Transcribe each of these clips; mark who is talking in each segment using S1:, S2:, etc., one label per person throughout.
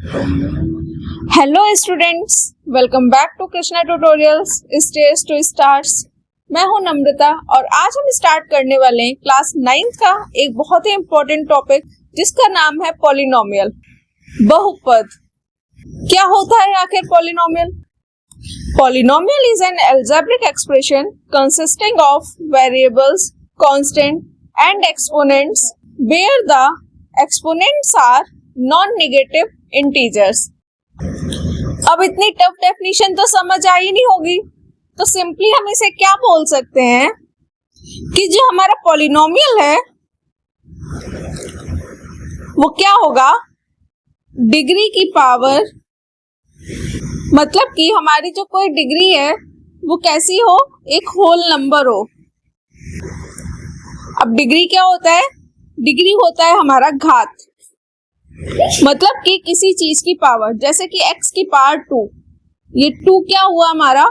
S1: Hello students, welcome back to Krishna tutorials stage to stars. मैं हूं नम्रता और आज हम स्टार्ट करने वाले हैं क्लास 9th का एक बहुत ही इम्पोर्टेंट टॉपिक जिसका नाम है पॉलिनोमियल, बहुपद। क्या होता है आखिर polynomial? Polynomial is an algebraic expression consisting of variables, constant and exponents where the exponents are non negative integers. अब इतनी टफ डेफिनेशन तो समझ आई नहीं होगी, तो सिंपली हम इसे क्या बोल सकते हैं कि जो हमारा पॉलिनोमियल है वो क्या होगा, डिग्री की पावर, मतलब कि हमारी जो कोई डिग्री है वो कैसी हो, एक होल नंबर हो। अब डिग्री क्या होता है? डिग्री होता है हमारा घात, मतलब कि किसी चीज की पावर, जैसे कि x की पावर 2, ये 2 क्या हुआ हमारा,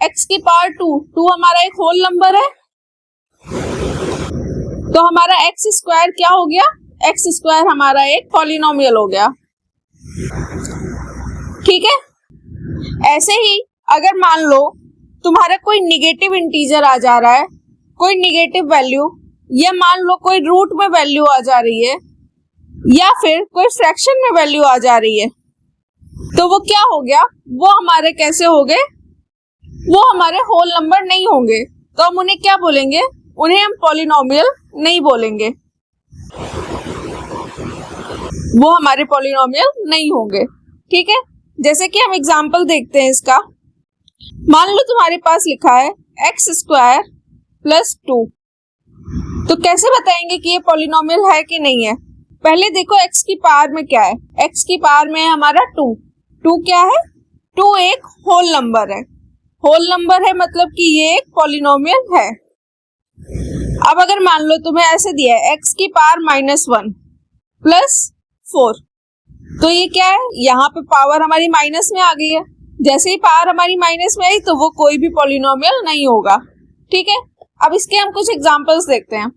S1: x की पावर 2 हमारा एक होल नंबर है, तो हमारा x स्क्वायर क्या हो गया, x स्क्वायर हमारा एक पॉलिनोमियल हो गया। ठीक है, ऐसे ही अगर मान लो तुम्हारा कोई निगेटिव इंटीजर आ जा रहा है, कोई निगेटिव वैल्यू, या मान लो कोई रूट में वैल्यू आ जा रही है, या फिर कोई फ्रैक्शन में वैल्यू आ जा रही है, तो वो क्या हो गया, वो हमारे कैसे हो गए, वो हमारे होल नंबर नहीं होंगे, तो हम उन्हें क्या बोलेंगे, उन्हें हम पॉलिनोमियल नहीं बोलेंगे, वो हमारे पॉलिनोमियल नहीं होंगे। ठीक है, जैसे कि हम एग्जांपल देखते हैं इसका। मान लो तुम्हारे पास लिखा है एक्स स्क्वायर प्लस 2, तो कैसे बताएंगे कि ये पॉलिनोमियल है कि नहीं है? पहले देखो x की पावर में क्या है, x की पावर में है हमारा 2 क्या है, 2 एक होल नंबर है, होल नंबर है मतलब कि ये एक पॉलिनोमियल है। अब अगर मान लो तुम्हें ऐसे दिया है x की पावर -1 प्लस 4, तो ये क्या है, यहाँ पे पावर हमारी माइनस में आ गई है, जैसे ही पावर हमारी माइनस में आई तो वो कोई भी पॉलिनोमियल नहीं होगा। ठीक है, अब इसके हम कुछ एग्जांपल्स देखते हैं।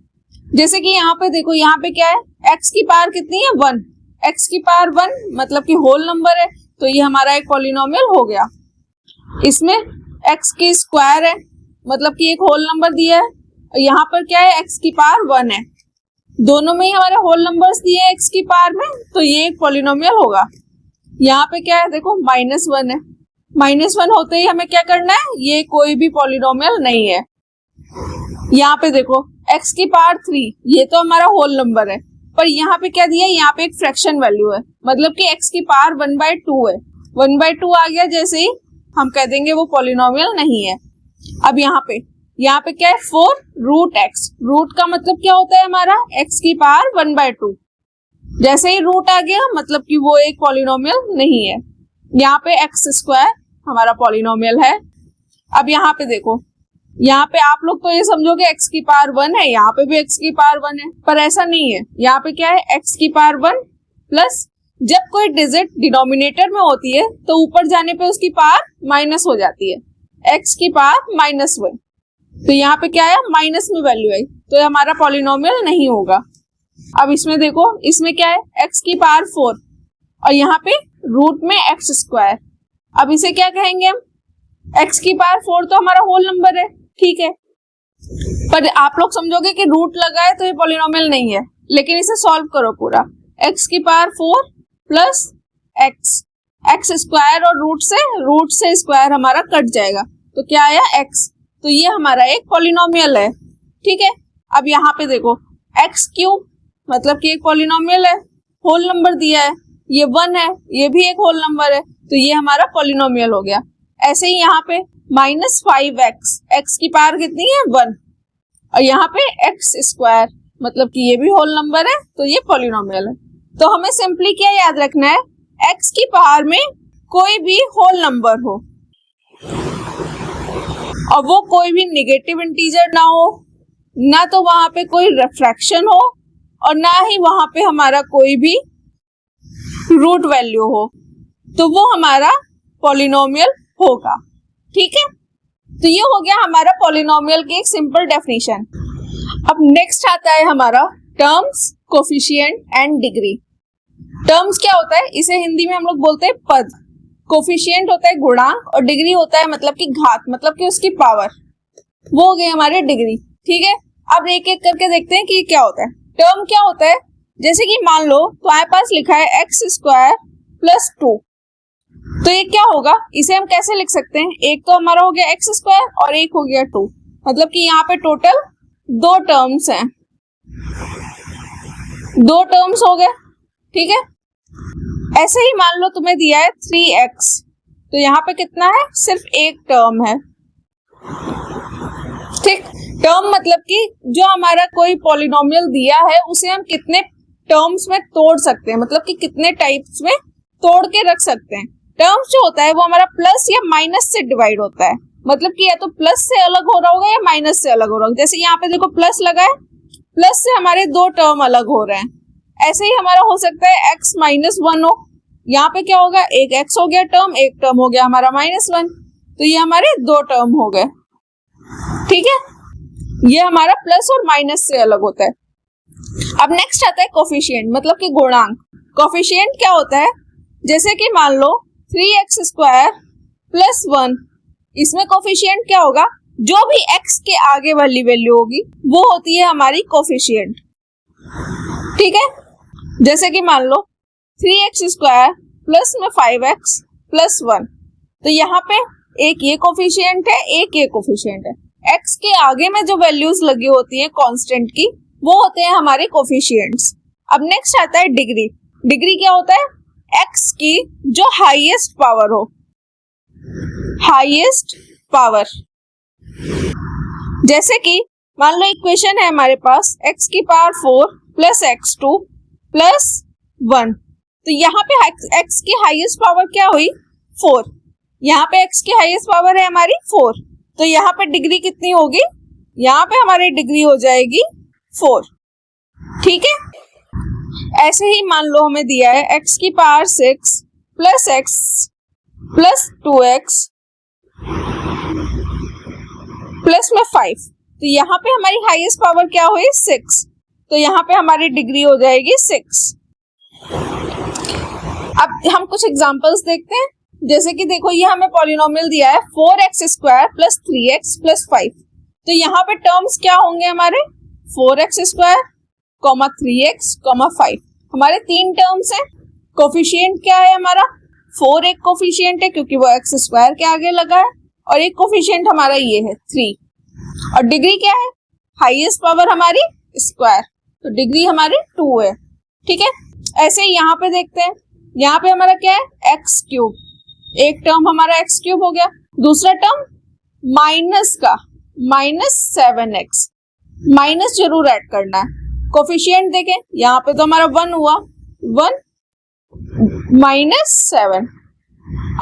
S1: जैसे कि यहाँ पे देखो, यहाँ पे क्या है, x की पावर कितनी है, 1, x की पावर 1 मतलब कि होल नंबर है, तो ये हमारा एक पॉलिनोमियल हो गया। इसमें x की स्क्वायर है, मतलब कि एक होल नंबर दिया है, और यहाँ पर क्या है, x की पावर 1 है, दोनों में ही हमारे होल नंबर्स दिए हैं x की पावर में, तो ये एक पॉलिनोमियल होगा। यहाँ पे क्या है, देखो -1 है, -1 होते ही हमें क्या करना है, ये कोई भी पॉलिनोमियल नहीं है। यहाँ पे देखो x की पावर 3, ये तो हमारा होल नंबर है, पर यहाँ पे क्या दिया है, यहाँ पे एक फ्रैक्शन वैल्यू है, मतलब कि x की पावर 1/2 है, 1/2 आ गया, जैसे ही हम कह देंगे वो पॉलिनोमियल नहीं है। अब यहाँ पे क्या है, 4 रूट x, रूट का मतलब क्या होता है हमारा, x की पावर 1/2, जैसे ही रूट आ गया मतलब कि वो एक पॉलिनोमियल नहीं है। यहाँ पे x स्क्वायर हमारा पॉलिनोमियल है। अब यहाँ पे देखो, यहाँ पे आप लोग तो ये समझोगे x की पावर 1 है, यहाँ पे भी x की पावर 1 है, पर ऐसा नहीं है। यहाँ पे क्या है, x की पावर 1 प्लस, जब कोई डिजिट डिनोमिनेटर में होती है तो ऊपर जाने पे उसकी पावर माइनस हो जाती है, x की पावर -1, तो यहाँ पे क्या है, माइनस में वैल्यू आई, तो ये हमारा पॉलिनोमियल नहीं होगा। अब इसमें देखो, इसमें क्या है, x की पावर 4 और यहाँ पे रूट में x स्क्वायर, अब इसे क्या कहेंगे हम, x की पावर 4 तो हमारा होल नंबर है, ठीक है, पर आप लोग समझोगे कि रूट लगा है तो ये पॉलिनोमियल नहीं है, लेकिन इसे सॉल्व करो पूरा, x की पावर 4 प्लस x स्क्वायर और रूट से स्क्वायर हमारा कट जाएगा, तो क्या आया, x, तो ये हमारा एक पॉलिनोमियल है। ठीक है, अब यहाँ पे देखो x क्यूब, मतलब कि एक पॉलिनोमियल है, होल नंबर दिया है, ये 1 है, ये भी एक होल नंबर है, तो ये हमारा पॉलिनोमियल हो गया। ऐसे ही यहाँ पे -5x, x की पावर कितनी है, 1, और यहाँ पे x स्क्वायर, मतलब कि ये भी होल नंबर है, तो ये पॉलिनोमियल है। तो हमें सिंपली क्या याद रखना है, x की पावर में कोई भी होल नंबर हो और वो कोई भी नेगेटिव इंटीजर ना हो, ना तो वहां पे कोई रिफ्रैक्शन हो, और ना ही वहां पे हमारा कोई भी रूट वैल्यू हो, तो वो हमारा पॉलिनोमियल होगा। ठीक है, तो ये हो गया हमारा पॉलिनोमियल की एक सिंपल डेफिनेशन। अब नेक्स्ट आता है हमारा terms, coefficient and degree. Terms क्या होता है, इसे हिंदी में हम लोग बोलते हैं पद। कोफिशिएंट होता है गुणांक और डिग्री होता है मतलब कि घात, मतलब कि उसकी पावर। वो हो गए हमारे डिग्री। ठीक है, अब एक एक करके देखते हैं कि ये क्या होता है। टर्म क्या होता है, जैसे कि मान लो तुम्हारे पास लिखा है एक्स स्क्वायर प्लस 2, तो ये क्या होगा, इसे हम कैसे लिख सकते हैं, एक तो हमारा हो गया एक्स स्क्वायर और एक हो गया 2, मतलब कि यहाँ पे टोटल 2 टर्म्स हैं, 2 टर्म्स हो गए। ठीक है, ऐसे ही मान लो तुम्हें दिया है 3x, तो यहाँ पे कितना है, सिर्फ एक टर्म है। ठीक, टर्म मतलब कि जो हमारा कोई पॉलिनोमियल दिया है उसे हम कितने टर्म्स में तोड़ सकते हैं, मतलब कि कितने टाइप्स में तोड़ के रख सकते हैं। टर्म्स जो होता है वो हमारा प्लस या माइनस से डिवाइड होता है, मतलब कि या तो प्लस से अलग हो रहा होगा या माइनस से अलग हो रहा होगा। जैसे यहाँ पे देखो प्लस लगा है, प्लस से हमारे 2 टर्म अलग हो रहे हैं। ऐसे ही हमारा हो सकता है x माइनस 1 हो, यहाँ पे क्या होगा, एक x हो गया टर्म, एक टर्म हो गया हमारा -1, तो ये हमारे 2 टर्म हो गए। ठीक है, ये हमारा प्लस और माइनस से अलग होता है। अब नेक्स्ट आता है कोफिशिएंट, मतलब कि गुणांक। कोफिशिएंट क्या होता है, जैसे कि मान लो 3x स्क्वायर प्लस 1, इसमें कोफिशिएंट क्या होगा, जो भी x के आगे वाली वैल्यू होगी वो होती है हमारी कोफिशिएंट। ठीक है, जैसे कि मान लो 3x स्क्वायर प्लस में 5x प्लस 1, तो यहाँ पे एक ये कोफिशिएंट है, एक ये कोफिशिएंट है। x के आगे में जो वैल्यूज लगी होती है कांस्टेंट की, वो होते हैं हमारे कोफिशिएंट्स। अब नेक्स्ट आता है डिग्री। डिग्री क्या होता है, x की जो हाईएस्ट पावर हो, हाईएस्ट पावर। जैसे कि मान लो इक्वेशन है हमारे पास x की पावर 4 प्लस x2 प्लस 1, तो यहाँ पे x की हाईएस्ट पावर क्या हुई, 4। यहाँ पे x की हाईएस्ट पावर है हमारी 4, तो यहाँ पे डिग्री कितनी होगी, यहाँ पे हमारी डिग्री हो जाएगी 4। ठीक है, ऐसे ही मान लो हमें दिया है x की power 6 plus x plus 2x plus में 5, तो यहाँ पे हमारी हाईएस्ट पावर क्या हुई, 6, तो यहाँ पे हमारी डिग्री हो जाएगी 6। अब हम कुछ एग्जांपल्स देखते हैं। जैसे कि देखो ये हमें पॉलिनोमियल दिया है 4x square plus 3x plus 5, तो यहाँ पे टर्म्स क्या होंगे हमारे, 4x स्क्वायर, 3x, 5, हमारे 3 टर्म्स हैं। कोफिशिएंट क्या है हमारा, 4 एक कोफिशिएंट है क्योंकि वो x स्क्वायर के आगे लगा है, और एक कोफिशिएंट हमारा ये है 3, और डिग्री क्या है, हाईएस्ट पावर हमारी स्क्वायर, तो डिग्री हमारी 2 है। ठीक है, ऐसे ही यहाँ पे देखते हैं, यहाँ पे हमारा क्या है, एक्स क्यूब, एक टर्म हमारा एक्स क्यूब हो गया, दूसरा टर्म माइनस का -7x, माइनस जरूर ऐड करना है। कोफिशिएंट देखें, यहाँ पे तो हमारा 1 हुआ, 1 -7।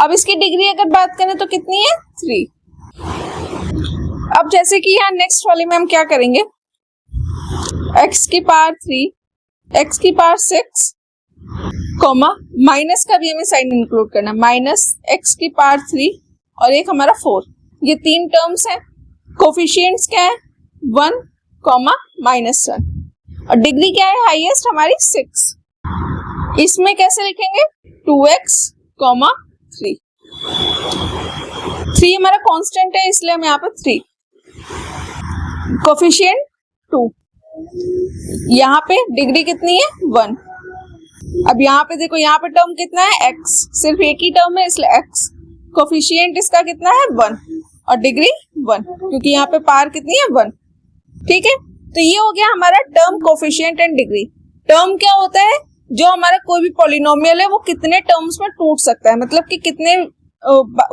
S1: अब इसकी डिग्री अगर बात करें तो कितनी है, 3। अब जैसे कि यहाँ नेक्स्ट वाले में हम क्या करेंगे, x की पावर 3, x की पावर 6, कॉमा माइनस का भी हमें साइन इंक्लूड करना है, माइनस x की पावर 3 और एक हमारा 4, ये 3 टर्म्स हैं। कोफिशिएंट्स क्या है, 1, -1, और डिग्री क्या है, हाईएस्ट हमारी 6। इसमें कैसे लिखेंगे, 2x, 3 हमारा कांस्टेंट है इसलिए हम यहाँ पे 3, कोफिशिएंट 2, यहाँ पे डिग्री कितनी है, 1। अब यहाँ पे देखो, यहाँ पे टर्म कितना है, x, सिर्फ एक ही टर्म है इसलिए x, कोफिशिएंट इसका कितना है, 1, और डिग्री 1, क्योंकि यहाँ पे पावर कितनी है, 1। ठीक है, तो ये हो गया हमारा term, coefficient and degree. Term क्या होता है, जो हमारा कोई भी पॉलिनोमियल है वो कितने टर्म्स में टूट सकता है, मतलब कि कितने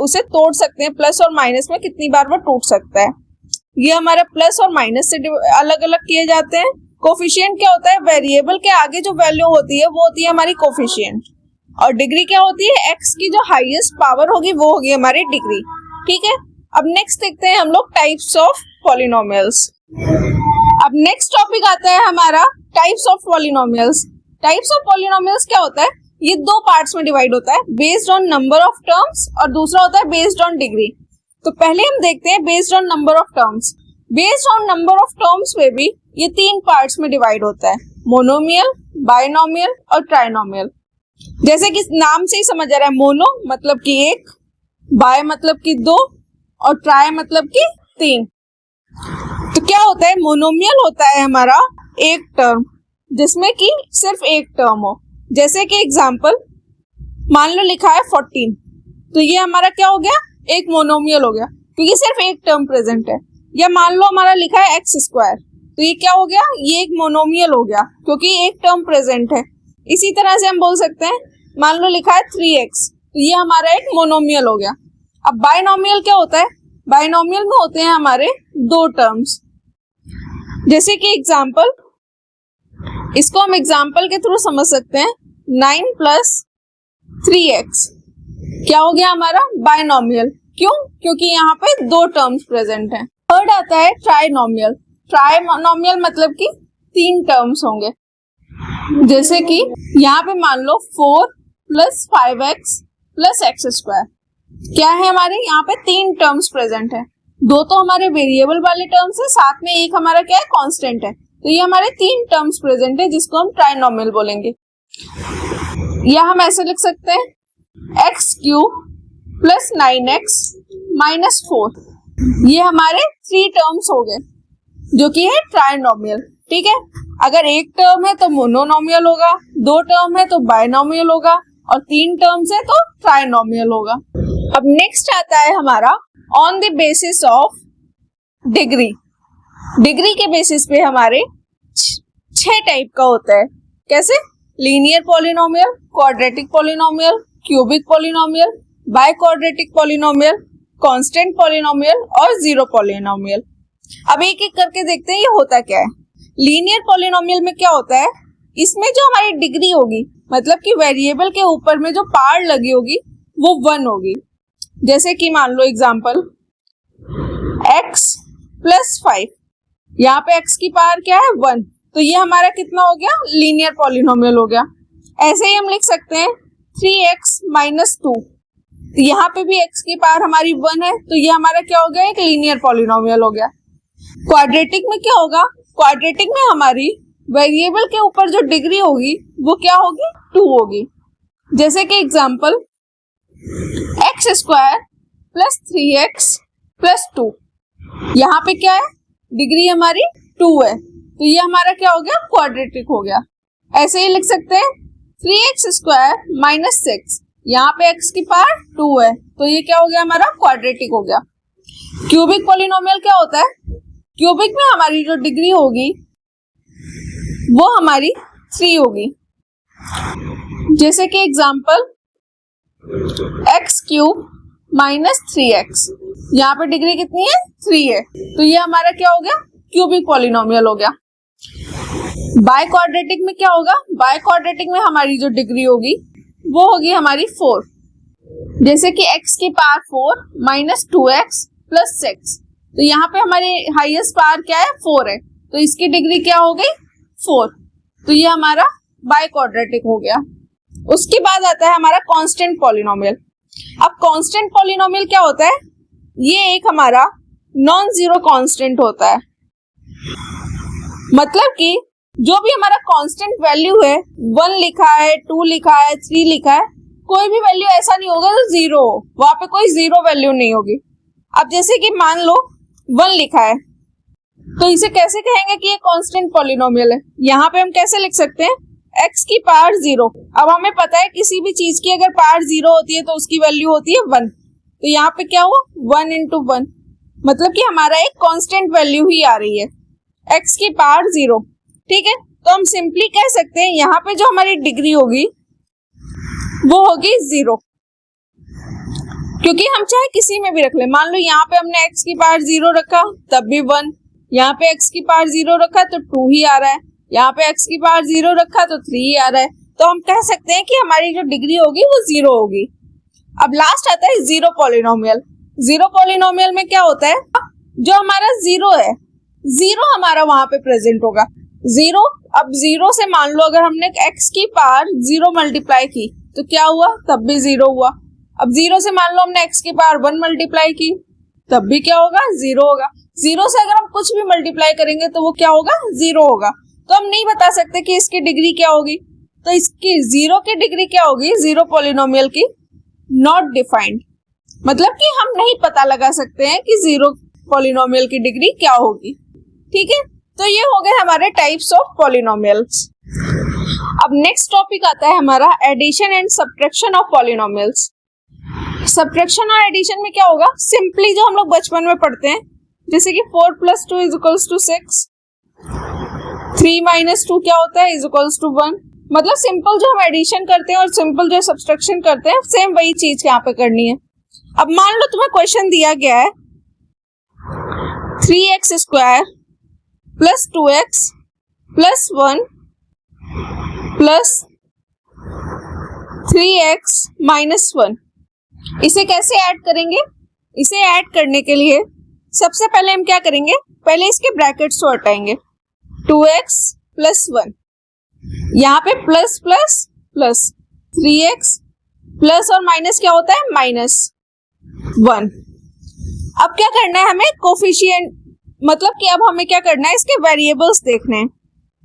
S1: उसे तोड़ सकते हैं, प्लस और माइनस में कितनी बार वो टूट सकता है। ये हमारा प्लस और माइनस से अलग अलग किए जाते हैं। कोफिशिएंट क्या होता है, वेरिएबल के आगे जो वैल्यू होती है वो होती है हमारी कोफिशिएंट, और डिग्री क्या होती है, एक्स की जो हाईएस्ट पावर होगी वो होगी हमारी डिग्री। ठीक है, अब नेक्स्ट देखते हैं हम लोग टाइप्स ऑफ पॉलिनोमियल्स। अब नेक्स्ट टॉपिक आता है हमारा types of polynomials. Types of polynomials क्या होता है, ये 2 पार्ट्स में डिवाइड होता है, based on number of terms, और दूसरा होता है बेस्ड ऑन डिग्री। तो पहले हम देखते हैं based on number of terms. Based on number of terms में भी ये 3 पार्ट्स में डिवाइड होता है, मोनोमियल, बाइनोमियल और ट्राइनोमियल। जैसे कि नाम से ही समझ आ रहा है, मोनो मतलब कि एक, बाय मतलब कि दो, और ट्राई मतलब कि तीन। तो क्या होता है, मोनोमियल होता है हमारा एक टर्म जिसमें कि सिर्फ एक टर्म हो। जैसे कि एग्जांपल मान लो लिखा है 14, तो ये हमारा क्या हो गया, एक मोनोमियल हो गया क्योंकि सिर्फ एक टर्म प्रेजेंट है। या मान लो हमारा लिखा है एक्स स्क्वायर, तो ये क्या हो गया, ये एक मोनोमियल हो गया क्योंकि एक टर्म प्रेजेंट है। इसी तरह से हम बोल सकते हैं, मान लो लिखा है 3x, तो ये हमारा एक मोनोमियल हो गया। अब बायनोमियल क्या होता है, बायनोमियल में होते हैं हमारे दो टर्म्स। जैसे कि एग्जांपल, इसको हम एग्जांपल के थ्रू समझ सकते हैं, 9 + 3x क्या हो गया हमारा, बायनोमियल। क्यों, क्योंकि यहाँ पे दो टर्म्स प्रेजेंट हैं। थर्ड आता है ट्राइनोमियल। ट्राइनोमियल मतलब कि तीन टर्म्स होंगे। जैसे कि यहाँ पे मान लो 4 + 5x + x², क्या है हमारे यहाँ पे तीन टर्म्स प्रेजेंट है। दो तो हमारे वेरिएबल वाले टर्म्स है, साथ में एक हमारा क्या है, कांस्टेंट है। तो ये हमारे तीन टर्म्स प्रेजेंट है जिसको हम ट्राइनोमियल बोलेंगे। या हम ऐसे लिख सकते हैं, x³ + 9x - 4, ये हमारे थ्री टर्म्स हो गए जो कि है ट्राइनोमियल। ठीक है, अगर एक टर्म है तो मोनोनोमियल होगा, दो टर्म है तो बायनोमियल होगा, और तीन टर्म्स है तो ट्राइनोमियल होगा। अब नेक्स्ट आता है हमारा on the basis of degree. Degree के बेसिस पे हमारे 6 टाइप का होता है। कैसे, linear polynomial, quadratic polynomial, cubic polynomial, by quadratic polynomial, constant polynomial और जीरो पॉलिनोमियल। अब एक एक करके देखते हैं ये होता क्या है। लीनियर पॉलिनोमियल में क्या होता है, इसमें जो हमारी डिग्री होगी, मतलब कि वेरिएबल के ऊपर में जो पावर लगी होगी वो 1 होगी। जैसे कि मान लो एग्जांपल x + 5, यहाँ पे x की पावर क्या है, 1, तो ये हमारा कितना हो गया, लीनियर पॉलिनोमियल हो गया। ऐसे ही हम लिख सकते हैं 3x - 2, तो यहाँ पे भी x की पावर हमारी 1 है, तो ये हमारा क्या हो गया, एक लीनियर पॉलिनोमियल हो गया। क्वाड्रेटिक में क्या होगा, क्वाड्रेटिक में हमारी वेरिएबल के ऊपर जो डिग्री होगी वो क्या होगी, 2 होगी। जैसे कि एग्जांपल x² + 3x + 2, यहाँ पे क्या है, डिग्री हमारी 2 है, तो ये हमारा क्या हो गया, क्वाड्रेटिक हो गया। ऐसे ही लिख सकते हैं 3x² - 6, यहाँ पे x की पावर 2 है, तो ये क्या हो गया, हमारा क्वाड्रेटिक हो गया। क्यूबिक पॉलिनोमियल क्या होता है, क्यूबिक में हमारी जो डिग्री होगी वो हमारी 3 होगी। जैसे कि एग्जांपल x³ - 3x, यहाँ पे डिग्री कितनी है, 3 है, तो ये हमारा क्या हो गया, क्यूबिक पॉलिनोमियल हो गया। बाय क्वाड्रेटिक में क्या होगा, बाय क्वाड्रेटिक में हमारी जो डिग्री होगी वो होगी हमारी 4। जैसे कि x की पावर 4 - 2x + 6, तो यहाँ पे हमारी हाईएस्ट पावर क्या है, 4 है, तो इसकी डिग्री क्या हो गई, 4, तो ये हमारा बाय क्वाड्रेटिक हो गया। उसके बाद आता है हमारा कांस्टेंट पॉलिनोमियल। अब कांस्टेंट पॉलिनोमियल क्या होता है, ये एक हमारा नॉन जीरो कांस्टेंट होता है। मतलब कि जो भी हमारा कांस्टेंट वैल्यू है, 1 लिखा है, 2 लिखा है, 3 लिखा है, कोई भी वैल्यू ऐसा नहीं होगा जो जीरो हो, वहां पे कोई जीरो वैल्यू नहीं होगी। अब जैसे कि मान लो 1 लिखा है, तो इसे कैसे कहेंगे कि ये कांस्टेंट पॉलिनोमियल है। यहाँ पे हम कैसे लिख सकते हैं, x की पावर 0। अब हमें पता है किसी भी चीज की अगर पावर 0 होती है तो उसकी वैल्यू होती है 1, तो यहाँ पे क्या हुआ, 1 × 1, मतलब कि हमारा एक कांस्टेंट वैल्यू ही आ रही है, x की पावर 0। ठीक है, तो हम सिंपली कह सकते हैं यहाँ पे जो हमारी डिग्री होगी वो होगी 0, क्योंकि हम चाहे किसी में भी रख ले। मान लो यहाँ पे हमने x की पावर 0 रखा तब भी 1, यहाँ पे x की पावर 0 रखा तो 2 ही आ रहा है, यहाँ पे x की पावर 0 रखा तो 3 ही आ रहा है, तो हम कह सकते हैं कि हमारी जो डिग्री होगी वो 0 होगी। अब लास्ट आता है जीरो पॉलिनोमियल। जीरो पॉलिनोमियल में क्या होता है, जो हमारा 0 है, 0 हमारा वहां पे प्रेजेंट होगा, 0। अब 0 से मान लो अगर हमने x की पावर 0 मल्टीप्लाई की तो क्या हुआ, तब भी 0 हुआ। अब 0 से मान लो हमने x की पावर 1 मल्टीप्लाई की, तब भी क्या होगा, 0 होगा। 0 से अगर हम कुछ भी मल्टीप्लाई करेंगे तो वो क्या होगा, 0 होगा। तो हम नहीं बता सकते कि इसकी डिग्री क्या होगी। तो इसकी जीरो की डिग्री क्या होगी, जीरो पॉलिनोमियल की, नॉट डिफाइंड, मतलब कि हम नहीं पता लगा सकते हैं कि जीरो पॉलिनोमियल की डिग्री क्या होगी। ठीक है, तो ये हो गए हमारे टाइप्स ऑफ पॉलिनोमियल्स। अब नेक्स्ट टॉपिक आता है हमारा addition and subtraction of polynomials. Subtraction और एडिशन में क्या होगा, सिंपली जो हम लोग बचपन में पढ़ते हैं, जैसे कि 4 + 2 = 6, 3 - 2 क्या होता है, = 1। मतलब सिंपल जो हम एडिशन करते हैं और सिंपल जो सब्ट्रैक्शन करते हैं, सेम वही चीज यहाँ पे करनी है। अब मान लो तुम्हें क्वेश्चन दिया गया है 3x² + 2x + 1 + 3x - 1। इसे कैसे ऐड करेंगे, इसे ऐड करने के लिए सबसे पहले हम क्या करेंगे, पहले इसके ब्रैकेट्स को हटाएंगे। 2x + 1, यहाँ पे plus plus plus 3x plus और माइनस क्या होता है, -1। अब क्या करना है हमें, कोफिशिएंट, मतलब कि अब हमें क्या करना है, इसके वेरिएबल्स देखने हैं।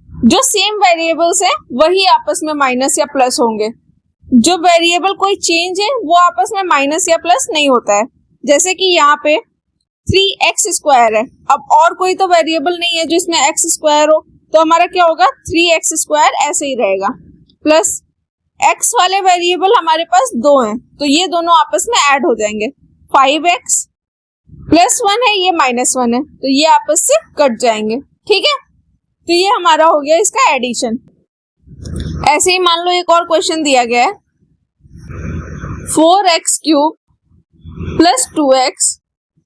S1: जो सेम वेरिएबल्स हैं वही आपस में माइनस या प्लस होंगे। जो वेरिएबल कोई चेंज है वो आपस में माइनस या प्लस नहीं होता है। जैसे कि यहाँ पे 3x² है, अब और कोई तो वेरिएबल नहीं है जो इसमें x² हो, तो हमारा क्या होगा, 3x² ऐसे ही रहेगा, प्लस x वाले वेरिएबल हमारे पास 2 हैं, तो ये दोनों आपस में ऐड हो जाएंगे। 5x + 1 है, ये -1 है, तो ये आपस से कट जाएंगे। ठीक है, तो ये हमारा हो गया इसका एडिशन। ऐसे ही मान लो एक और क्वेश्चन दिया गया है 4x³ + 2x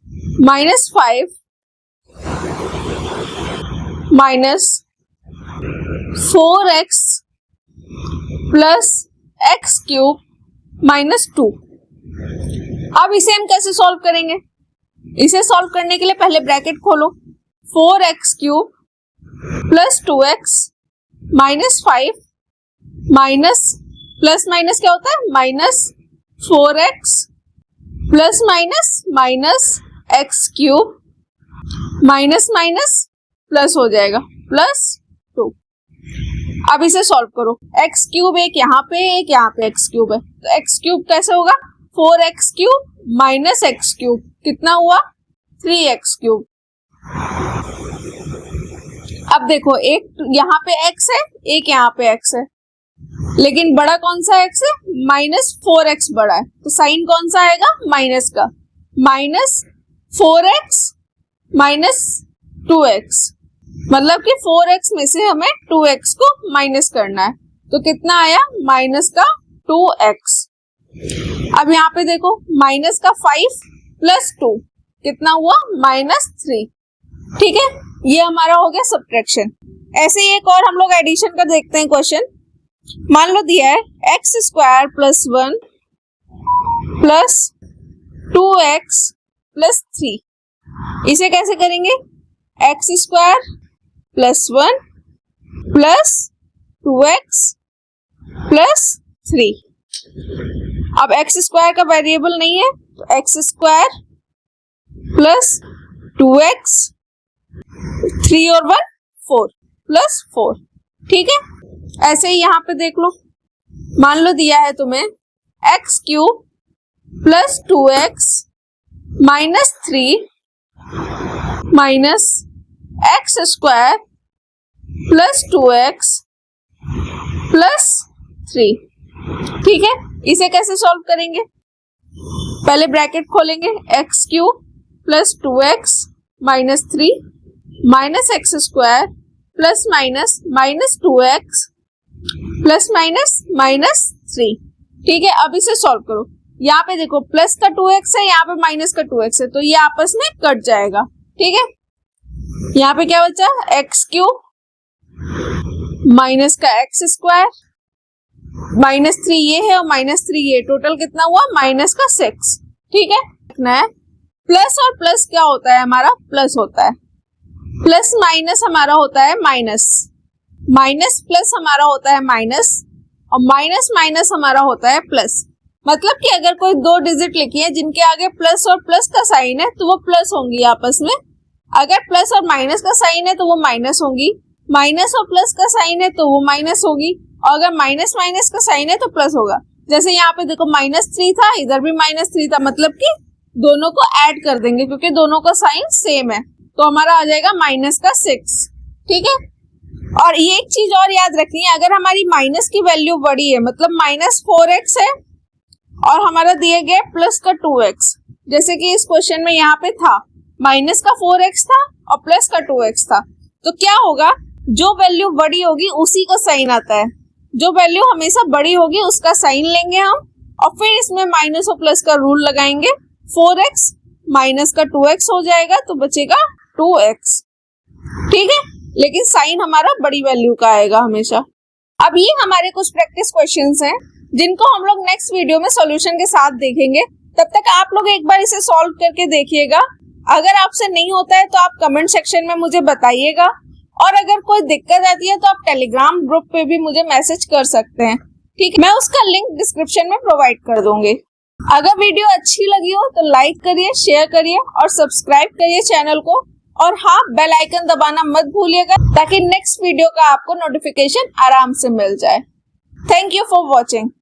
S1: - 5 - 4x + x³ - 2। अब इसे हम कैसे सॉल्व करेंगे, इसे सॉल्व करने के लिए पहले ब्रैकेट खोलो, 4x³ + 2x - 5 minus plus minus क्या होता है, -4x plus minus -x³ minus minus plus हो जाएगा +2। अब इसे सॉल्व करो, x³ एक यहाँ पे x³ है, तो x³ कैसे होगा, 4x³ - x³ कितना हुआ, 3x³। अब देखो एक यहाँ पे x है, एक यहाँ पे x है, लेकिन बड़ा कौन सा x है, -4x बड़ा है, तो साइन कौन सा आएगा, माइनस का, -4x - 2x, मतलब कि 4x में से हमें 2x को माइनस करना है, तो कितना आया, -2x। अब यहाँ पे देखो -5 + 2 कितना हुआ, -3। ठीक है, ये हमारा हो गया सब्ट्रैक्शन। ऐसे ही एक और हम लोग एडिशन का देखते हैं क्वेश्चन। मान लो दिया है x² + 1 + 2x + 3। इसे कैसे करेंगे, x² + 1 + 2x + 3। अब x² का वेरिएबल नहीं है, तो x² + 2x 3 और 1 4 + 4। ठीक है, ऐसे ही यहाँ पे देख लो, मान लो दिया है तुम्हें x³ + 2x - 3 - x² + 2x + 3। ठीक है, इसे कैसे सॉल्व करेंगे, पहले ब्रैकेट खोलेंगे, x³ + 2x - 3 - x² ± -2x ±-3। ठीक है, अब इसे सॉल्व करो, यहाँ पे देखो प्लस का 2x है, यहाँ पे माइनस का 2x है, तो ये आपस में कट जाएगा। ठीक है, यहाँ पे क्या बचा, x³ माइनस का x² -3 ये है और -3 ये, टोटल कितना हुआ, -6। ठीक है, रखना है प्लस और प्लस क्या होता है हमारा, प्लस होता है, प्लस माइनस हमारा होता है माइनस, माइनस प्लस हमारा होता है माइनस, और माइनस माइनस हमारा होता है प्लस। मतलब कि अगर कोई 2 डिजिट लिखी है जिनके आगे प्लस और प्लस का साइन है तो वो प्लस होंगी आपस में, अगर प्लस और माइनस का साइन है तो वो माइनस होंगी, माइनस और प्लस का साइन है तो वो माइनस होगी, और अगर माइनस माइनस का साइन है तो प्लस होगा। जैसे यहाँ पे देखो -3 था, इधर भी -3 था, मतलब कि दोनों को ऐड कर देंगे क्योंकि दोनों का साइन सेम है, तो हमारा आ जाएगा -6। ठीक है। और ये एक चीज और याद रखनी है, अगर हमारी माइनस की वैल्यू बड़ी है, मतलब -4x है और हमारा दिए गए प्लस का 2x, जैसे कि इस क्वेश्चन में यहाँ पे था माइनस का 4x था और प्लस का 2x था, तो क्या होगा, जो वैल्यू बड़ी होगी उसी का साइन आता है। जो वैल्यू हमेशा बड़ी होगी उसका साइन लेंगे हम और फिर इसमें माइनस और प्लस का रूल लगाएंगे। 4x माइनस का 2x हो जाएगा तो बचेगा 2x। ठीक है, लेकिन साइन हमारा बड़ी वैल्यू का आएगा हमेशा। अब ये हमारे कुछ प्रैक्टिस क्वेश्चंस हैं जिनको हम लोग नेक्स्ट वीडियो में सॉल्यूशन के साथ देखेंगे। तब तक आप लोग एक बार इसे सॉल्व करके देखिएगा। अगर आपसे नहीं होता है तो आप कमेंट सेक्शन में मुझे बताइएगा, और अगर कोई दिक्कत आती है तो आप टेलीग्राम ग्रुप पे भी मुझे मैसेज कर सकते हैं। ठीक है, मैं उसका लिंक डिस्क्रिप्शन में प्रोवाइड कर दूंगी। अगर वीडियो अच्छी लगी हो तो लाइक करिए, शेयर करिए और सब्सक्राइब करिए चैनल को, और हाँ, बेल आइकन दबाना मत भूलिएगा ताकि नेक्स्ट वीडियो का आपको नोटिफिकेशन आराम से मिल जाए। Thank you for watching.